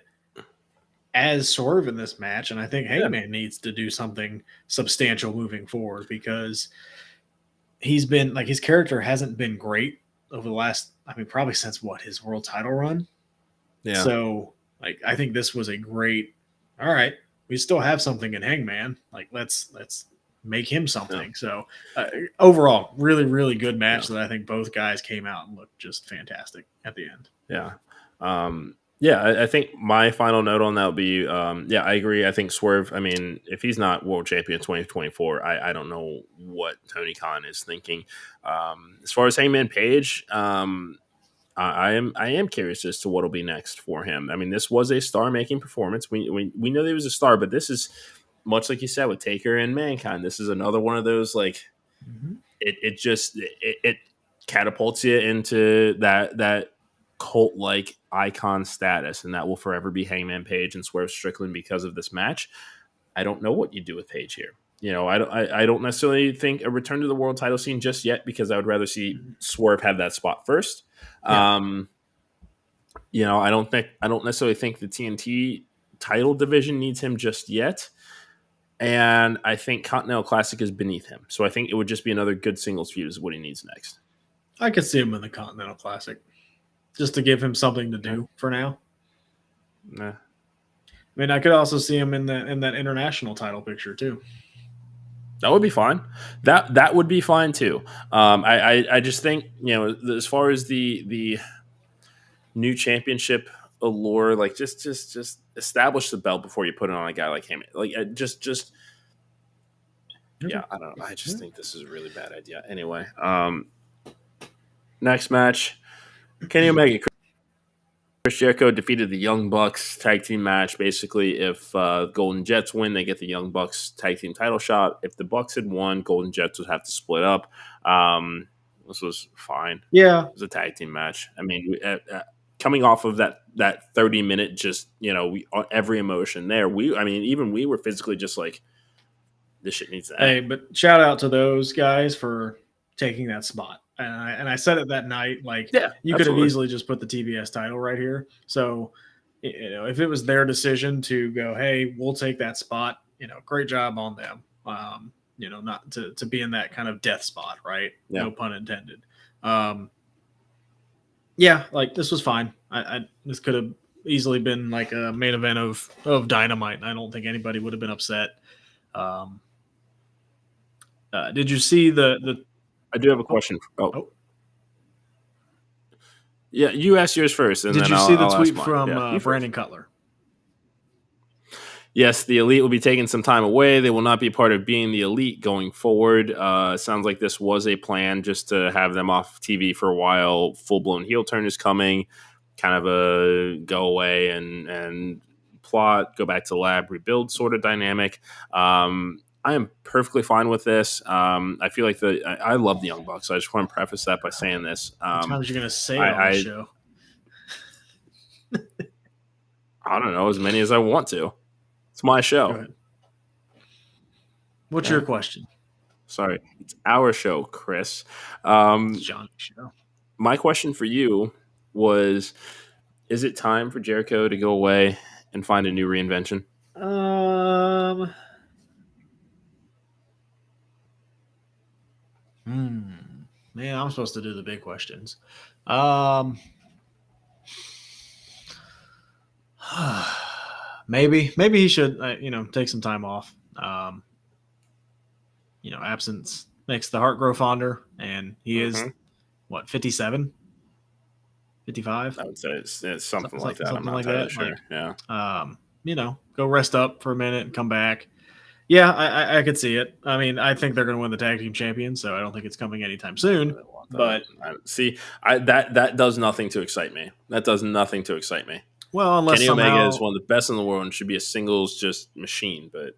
as Swerve in this match, and I think Hangman needs to do something substantial moving forward, because he's been like his character hasn't been great over the last, probably since his world title run. Yeah. So like I think this was a great. All right, we still have something in Hangman. Like let's make him something. So overall, really, really good match that I think both guys came out and looked just fantastic at the end. Yeah. I think my final note on that would be, I agree. I think Swerve, if he's not world champion 2024, I don't know what Tony Khan is thinking. As far as Hangman Page, I am curious as to what will be next for him. This was a star-making performance. We know he was a star, but this is, much like you said with Taker and Mankind, this is another one of those like it catapults you into that cult like icon status, and that will forever be Hangman Page and Swerve Strickland because of this match. I don't know what you do with Page here. I don't necessarily think a return to the world title scene just yet, because I would rather see Swerve have that spot first. Yeah. I don't necessarily think the TNT title division needs him just yet. And I think Continental Classic is beneath him. So I think it would just be another good singles feud is what he needs next. I could see him in the Continental Classic, just to give him something to do for now. Nah. I could also see him in that international title picture too. That would be fine. That would be fine too. I just think, as far as the new championship allure, like just establish the belt before you put it on a guy like him. Like just Okay. yeah, I don't know. I just Yeah. think this is a really bad idea. Anyway, next match, Kenny Omega, Chris Jericho defeated the Young Bucks tag team match. Basically, if Golden Jets win, they get the Young Bucks tag team title shot. If the Bucks had won, Golden Jets would have to split up. This was fine. Yeah. It was a tag team match. I mean, coming off of that 30-minute, just every emotion there. Even we were physically just like, this shit needs to end. Hey, but shout out to those guys for taking that spot. And I said it that night, like Yeah, you could have absolutely. easily just put the TBS title right here. So, if it was their decision to go, hey, we'll take that spot, great job on them. Not to be in that kind of death spot, right? Yeah. No pun intended. Yeah, like this was fine. This could have easily been like a main event of Dynamite. And I don't think anybody would have been upset. Um, did you see the? I do have a Oh, question. Oh, oh. yeah, you ask yours first, and Did then you see the I'll ask tweet mine. from Yeah, you first. Brandon Cutler? Yes, the elite will be taking some time away. They will not be part of being the elite going forward. Sounds like this was a plan just to have them off TV for a while. Full blown heel turn is coming. Kind of a go away and plot, go back to the lab, rebuild sort of dynamic. I am perfectly fine with this. I feel like I love the Young Bucks. So I just want to preface that by saying this. How many times are you going to say it on this I show? I don't know, as many as I want to. It's my Go show. ahead. What's Okay. your question? Sorry, it's our show, Chris. It's John's show. My question for you was: is it time for Jericho to go away and find a new reinvention? Man, I'm supposed to do the big questions. Um, maybe he should, take some time off. Absence makes the heart grow fonder, and he is what 57, 55. I would say it's something like that. I'm Something not like entirely that. sure. Go rest up for a minute and come back. Yeah, I could see it. I mean, I think they're going to win the tag team champion, so I don't think it's coming anytime soon. But that does nothing to excite me. That does nothing to excite me. Well, unless Kenny somehow, Omega is one of the best in the world and should be a singles just machine, but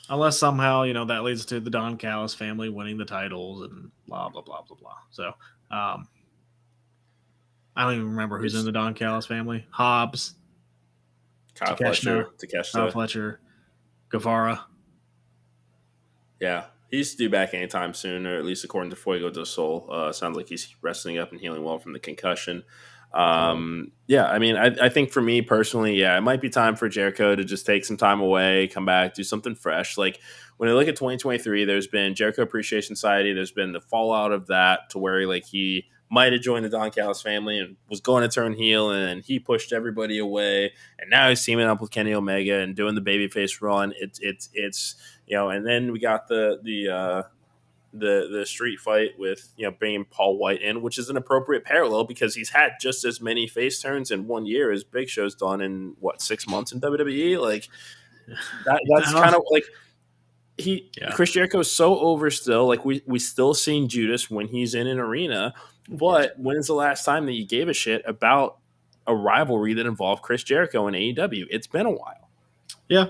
unless somehow that leads to the Don Callis family winning the titles and blah blah blah blah blah. So I don't even remember who's in the Don Callis family. Hobbs, Kyle Fletcher, Guevara. Yeah, he's due back anytime soon, or at least according to Fuego del Sol. Sounds like he's resting up and healing well from the concussion. Yeah, I mean, I think for me personally, yeah, it might be time for Jericho to just take some time away, come back, do something fresh. Like when I look at 2023, there's been Jericho Appreciation Society. There's been the fallout of that to where he might have joined the Don Callis family and was going to turn heel, and he pushed everybody away. And now he's teaming up with Kenny Omega and doing the babyface run. It's and then we got the street fight with bringing Paul White in, which is an appropriate parallel because he's had just as many face turns in 1 year as Big Show's done in 6 months in WWE. Like that's kind of like Chris Jericho is so over still. Like we still seeing Judas when he's in an arena, but when is the last time that you gave a shit about a rivalry that involved Chris Jericho and AEW? It's been a while. Yeah,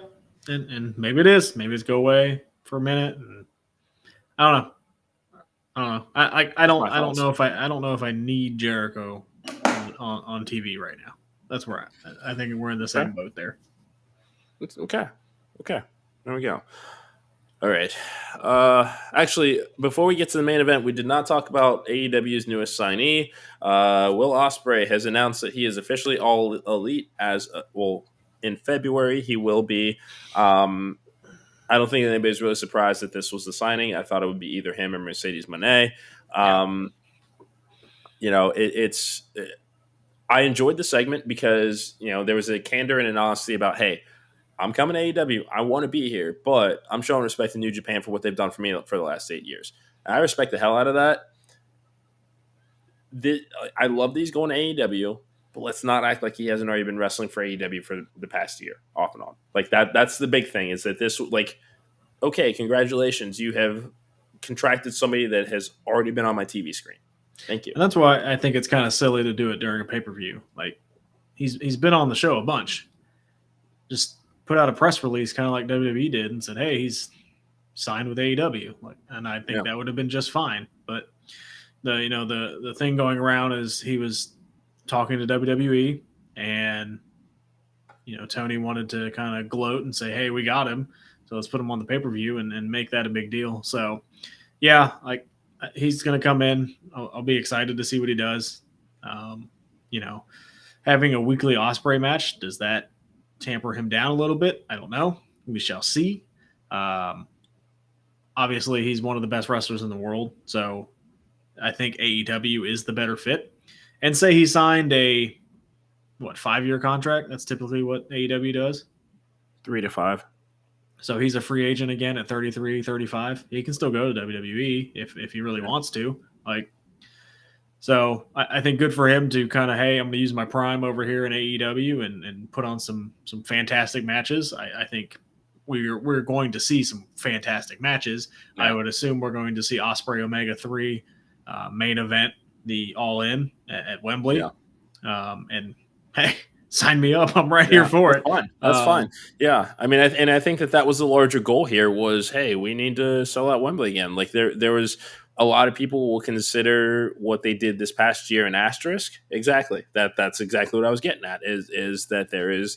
and maybe it is. Maybe it's go away for a minute. And I don't know. I don't know if I need Jericho on TV right now. That's where I think we're in the same boat there. Okay. There we go. All right. Actually, before we get to the main event, we did not talk about AEW's newest signee. Will Ospreay has announced that he is officially all elite in February. He will be. I don't think anybody's really surprised that this was the signing. I thought it would be either him or Mercedes Moné. I enjoyed the segment because there was a candor and an honesty about, hey, I'm coming to AEW. I want to be here, but I'm showing respect to New Japan for what they've done for me for the last 8 years. And I respect the hell out of that. I love these going to AEW, but let's not act like he hasn't already been wrestling for AEW for the past year, off and on. Like that's the big thing, is that this, like, okay, congratulations, you have contracted somebody that has already been on my TV screen. Thank you. And that's why I think it's kind of silly to do it during a pay-per-view. Like, he's been on the show a bunch. Just put out a press release, kind of like WWE did, and said, "Hey, he's signed with AEW." Like, and I think that would have been just fine. But the thing going around is he was talking to WWE, and Tony wanted to kind of gloat and say, "Hey, we got him, so let's put him on the pay-per-view and make that a big deal." So yeah, like, he's going to come in. I'll be excited to see what he does. Um, you know, Having a weekly Osprey match, does that tamper him down a little bit? I don't know. We shall see. Um, Obviously, he's one of the best wrestlers in the world, so I think AEW is the better fit. And say he signed a 5-year contract. That's typically what AEW does. 3 to 5. So he's a free agent again at 33, 35. He can still go to WWE if he really wants to. So I think good for him to kind of, hey, I'm going to use my prime over here in AEW and put on some fantastic matches. I think we're going to see some fantastic matches. Yeah. I would assume we're going to see Osprey Omega 3 main event, the All In at Wembley. Yeah. And hey, sign me up. I'm right here for it. Fine. That's fine. Yeah. I mean, I think that was the larger goal here was, hey, we need to sell out Wembley again. Like there was a lot of people will consider what they did this past year an asterisk. Exactly. That's exactly what I was getting at is that there is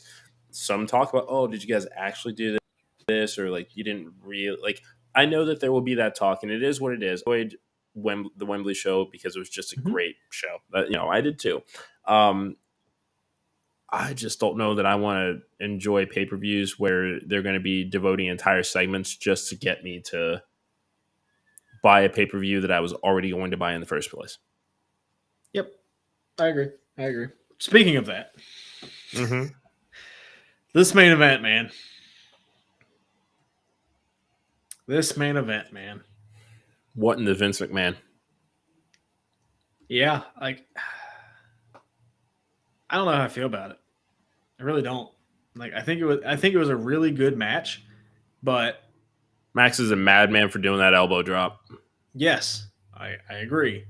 some talk about, oh, did you guys actually do this? Or like, you didn't really like, I know that there will be that talk, and it is what it is. I enjoyed the Wembley show because it was just a great show. But, I did too. I just don't know that I want to enjoy pay-per-views where they're going to be devoting entire segments just to get me to buy a pay-per-view that I was already going to buy in the first place. Yep. I agree. Speaking of that, this main event, man. What in the Vince McMahon? Yeah, like, I don't know how I feel about it. I really don't. Like, I think it was a really good match, but Max is a madman for doing that elbow drop. Yes, I agree.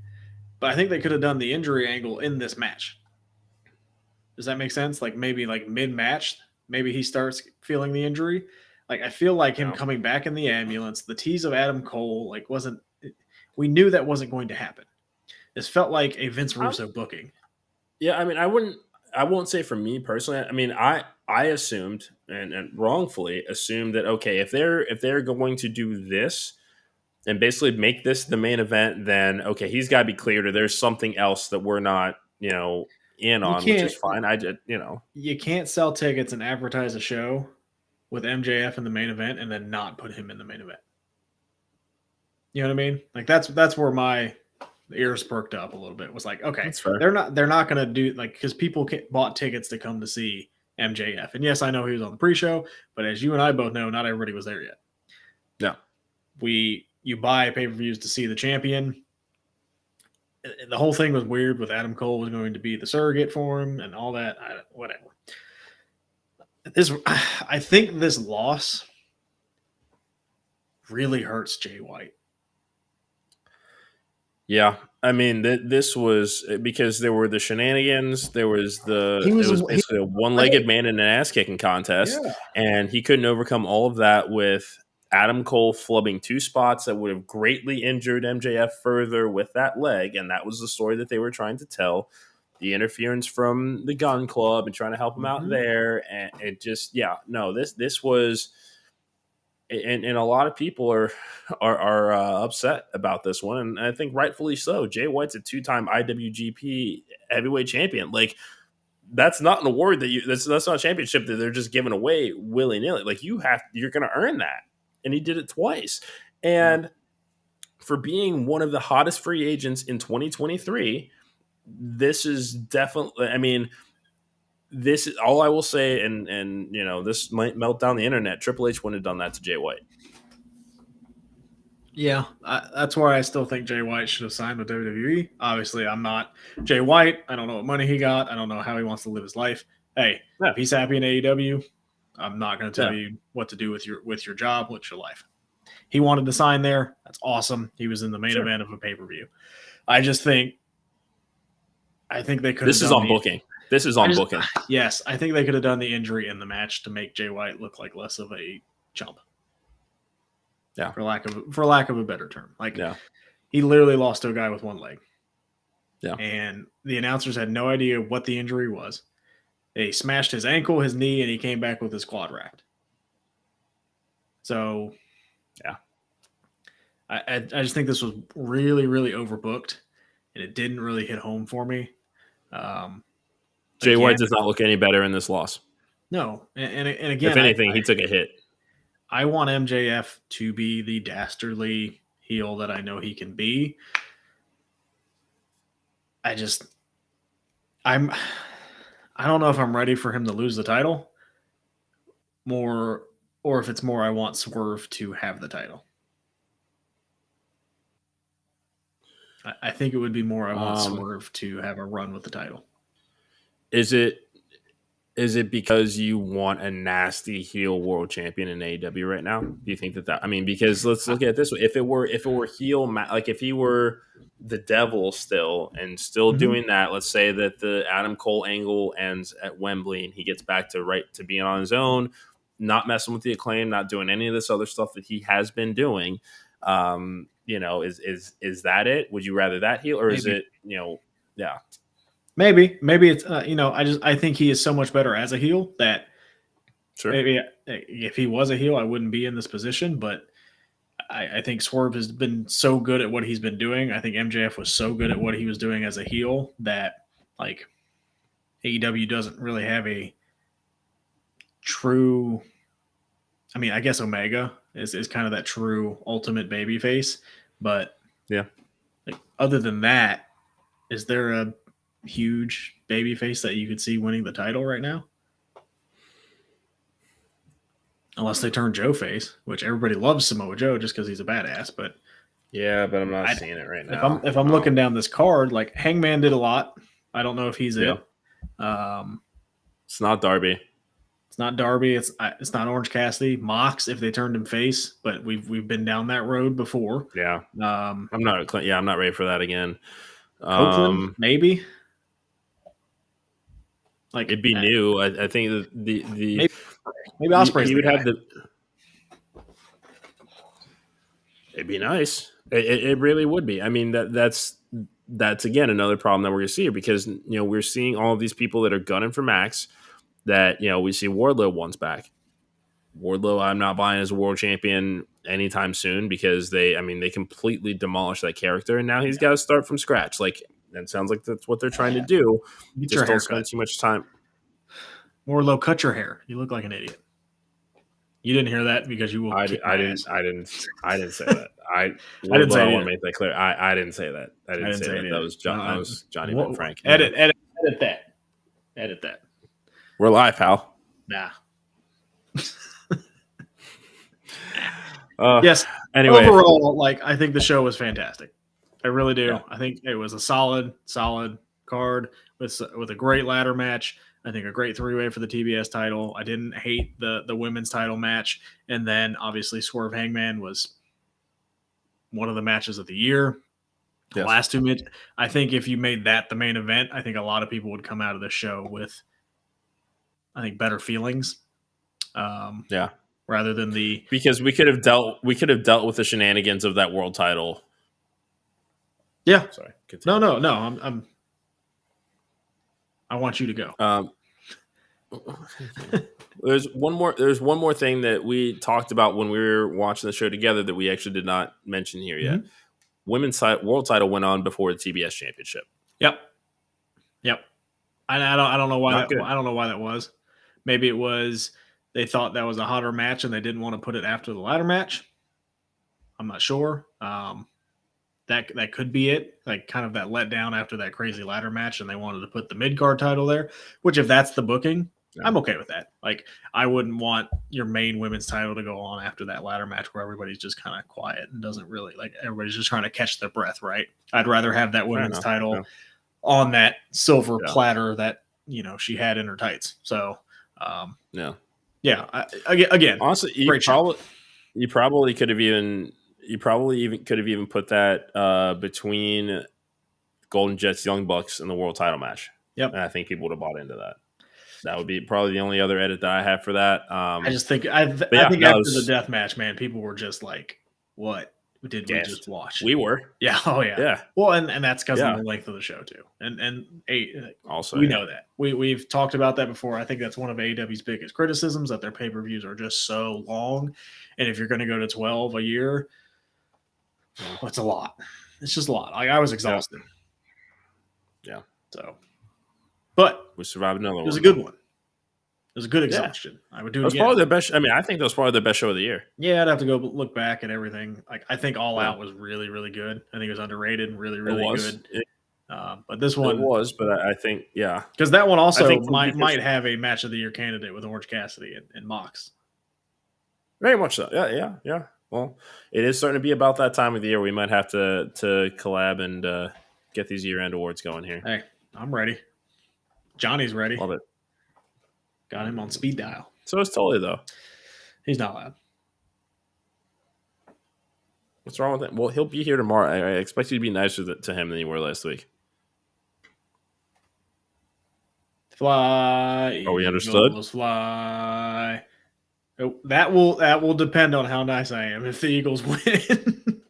But I think they could have done the injury angle in this match. Does that make sense? Like, maybe like mid-match, maybe he starts feeling the injury. Like, I feel like him coming back in the ambulance, the tease of Adam Cole, like, we knew that wasn't going to happen. This felt like a Vince Russo booking. Yeah, I mean, I won't say for me personally. I mean, I assumed and wrongfully assumed that, okay, if they're going to do this and basically make this the main event, then okay, he's got to be cleared, or there's something else that we're not, in on, which is fine. You can't sell tickets and advertise a show with MJF in the main event and then not put him in the main event. You know what I mean? Like, that's where my ears perked up a little bit. It was like, okay, they're not going to do, like, because people bought tickets to come to see MJF. And yes, I know he was on the pre-show, but as you and I both know, not everybody was there yet. No. You buy pay-per-views to see the champion. The whole thing was weird with Adam Cole was going to be the surrogate for him and all that. Whatever. I think this loss really hurts Jay White. Yeah, I mean, this was because there were the shenanigans. There was it was basically a one-legged man in an ass-kicking contest, and he couldn't overcome all of that with Adam Cole flubbing 2 spots that would have greatly injured MJF further with that leg, and that was the story that they were trying to tell. The interference from the Gun Club and trying to help him out there, and it just, this was. And a lot of people are upset about this one, and I think rightfully so. Jay White's a 2-time IWGP Heavyweight Champion. Like, that's not an award that's not a championship that they're just giving away willy nilly. Like, you're going to earn that, and he did it twice. And for being one of the hottest free agents in 2023, this is definitely. I mean, this is all I will say, and this might melt down the internet. Triple H wouldn't have done that to Jay White. Yeah, that's why I still think Jay White should have signed with WWE. Obviously, I'm not Jay White. I don't know what money he got. I don't know how he wants to live his life. Hey, if he's happy in AEW, I'm not going to tell you what to do with your job, with your life. He wanted to sign there. That's awesome. He was in the main event of a pay-per-view. I think they could have. This is on booking. This is on booking. Yes, I think they could have done the injury in the match to make Jay White look like less of a chump. Yeah, for lack of a better term. He literally lost to a guy with one leg. Yeah, and the announcers had no idea what the injury was. They smashed his ankle, his knee, and he came back with his quad wrapped. So, yeah, I just think this was really, really overbooked, and it didn't really hit home for me. Jay White does not look any better in this loss. No, and again, if anything, he took a hit. I want MJF to be the dastardly heel that I know he can be. I don't know if I'm ready for him to lose the title or if it's more I want Swerve to have the title. I think it would be more I want Swerve to have a run with the title. Is it because you want a nasty heel world champion in AEW right now? Do you think that? I mean, because let's look at it this way: if it were heel, like if he were the devil still and still doing that, let's say that the Adam Cole angle ends at Wembley and he gets back to being on his own, not messing with the Acclaim, not doing any of this other stuff that he has been doing. Is that it? Would you rather that heel, or maybe. Is it yeah? Maybe it's I think he is so much better as a heel that maybe if he was a heel, I wouldn't be in this position. But I think Swerve has been so good at what he's been doing. I think MJF was so good at what he was doing as a heel that AEW doesn't really have a true. I mean, I guess Omega is kind of that true ultimate babyface, but yeah. Other than that, is there a huge babyface that you could see winning the title right now? Unless they turn Joe face, which everybody loves Samoa Joe just because he's a badass. But yeah, but I'm not seeing it right now. If I'm looking down this card, Hangman did a lot. I don't know if he's it. It's not Darby. It's not Darby. It's not Orange Cassidy. Mox, if they turned him face, but we've been down that road before. Yeah. I'm not ready for that again. Copeland, maybe. It'd be new. I think the maybe Ospreay's he would have the. It'd be nice. It really would be. I mean that's again another problem that we're gonna see here because we're seeing all of these people that are gunning for Max. That we see Wardlow wants back. Wardlow, I'm not buying as a world champion anytime soon because they completely demolished that character and now he's got to start from scratch. That sounds like that's what they're trying to do. Just don't spend too much time. Wardlow, cut your hair. You look like an idiot. You didn't hear that because you will. I didn't say that. I didn't say. I want to make that clear. I didn't say that. I didn't say that. That was Johnny Ben Frank. Edit that. Edit that. We're live, pal. Nah. Yes. Anyway, overall, I think the show was fantastic. I really do. Yeah. I think it was a solid card with a great ladder match. I think a great 3-way for the TBS title. I didn't hate the women's title match, and then obviously Swerve Hangman was one of the matches of the year. Yes. The last 2 minutes, I think if you made that the main event, I think a lot of people would come out of the show with, I think, better feelings. Rather than because we could have dealt with the shenanigans of that world title. Yeah. Sorry. Continue. No. I want you to go. There's one more thing that we talked about when we were watching the show together that we actually did not mention here yet. Women's world title went on before the TBS championship. Yep. I don't know why I don't know why that was. Maybe it was they thought that was a hotter match and they didn't want to put it after the ladder match. I'm not sure. that could be it. Like kind of that letdown after that crazy ladder match, and they wanted to put the mid card title there. Which, if that's the booking, I'm okay with that. Like, I wouldn't want your main women's title to go on after that ladder match where everybody's just kind of quiet and doesn't really like everybody's just trying to catch their breath, right? I'd rather have that women's title on that silver platter that she had in her tights. So, again, honestly, you probably could have even put that between Golden Jets, Young Bucks, and the World Title match. Yep, and I think people would have bought into that. That would be probably the only other edit that I have for that. I just think I think after the death match, man, people were just like, "What did we just watch?" We were, yeah, oh yeah. Well, and that's because of the length of the show too, and also we know that we've talked about that before. I think that's one of AEW's biggest criticisms, that their pay-per-views are just so long, and if you're going to go to 12 a year, it's a lot. It's just a lot. Like, I was exhausted. Yeah. So. But we survived another one. It was a good one. It was a good exhaustion. I would do it again. Probably their best. I mean, I think that was probably the best show of the year. Yeah, I'd have to go look back at everything. Like, I think All Out was really, really good. I think it was underrated, really, really good. But this one was. But I think, because that one also might have a match of the year candidate with Orange Cassidy and Mox. Very much so. Yeah. Well, it is starting to be about that time of the year. We might have to collab and get these year-end awards going here. Hey, I'm ready. Johnny's ready. Love it. Got him on speed dial. So is Tully, though. He's not allowed. What's wrong with that? Well, he'll be here tomorrow. I expect you to be nicer to him than you were last week. Fly. Are we understood? Eagles fly. That will depend on how nice I am if the Eagles win.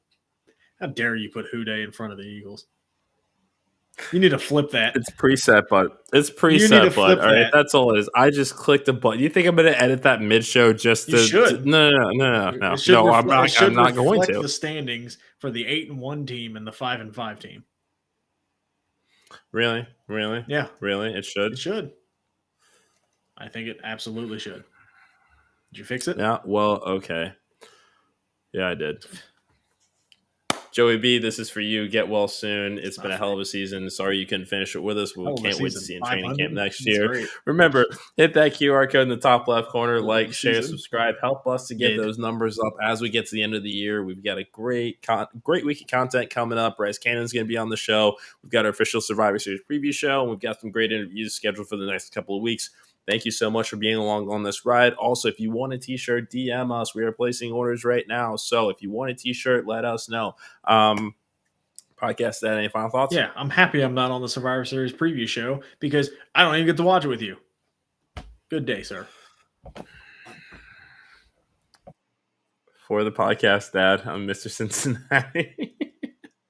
How dare you put Houday in front of the Eagles? You need to flip that. It's preset, but all right, that's all it is. I just clicked a button. You think I'm going to edit that mid-show just to? You should. No. I'm not going to. The standings for the 8-1 team and the 5-5 team. Really? Yeah. Really? It should. It should. I think it absolutely should. Did you fix it? Yeah. Well, okay. Yeah, I did. Joey B, this is for you. Get well soon. It's been a hell of a season. Sorry you couldn't finish it with us. We can't wait to see you in training camp next year. Great. Remember, hit that QR code in the top left corner. Like, share, subscribe. Help us to get those numbers up as we get to the end of the year. We've got a great week of content coming up. Bryce Cannon's going to be on the show. We've got our official Survivor Series preview show, and we've got some great interviews scheduled for the next couple of weeks. Thank you so much for being along on this ride. Also, if you want a t-shirt, DM us. We are placing orders right now. So if you want a t-shirt, let us know. Podcast, any final thoughts? Yeah, I'm happy I'm not on the Survivor Series preview show because I don't even get to watch it with you. Good day, sir. For the podcast, Dad, I'm Mr. Cincinnati.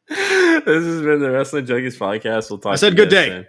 This has been the Wrestling Junkies podcast. We'll talk to you good day. soon.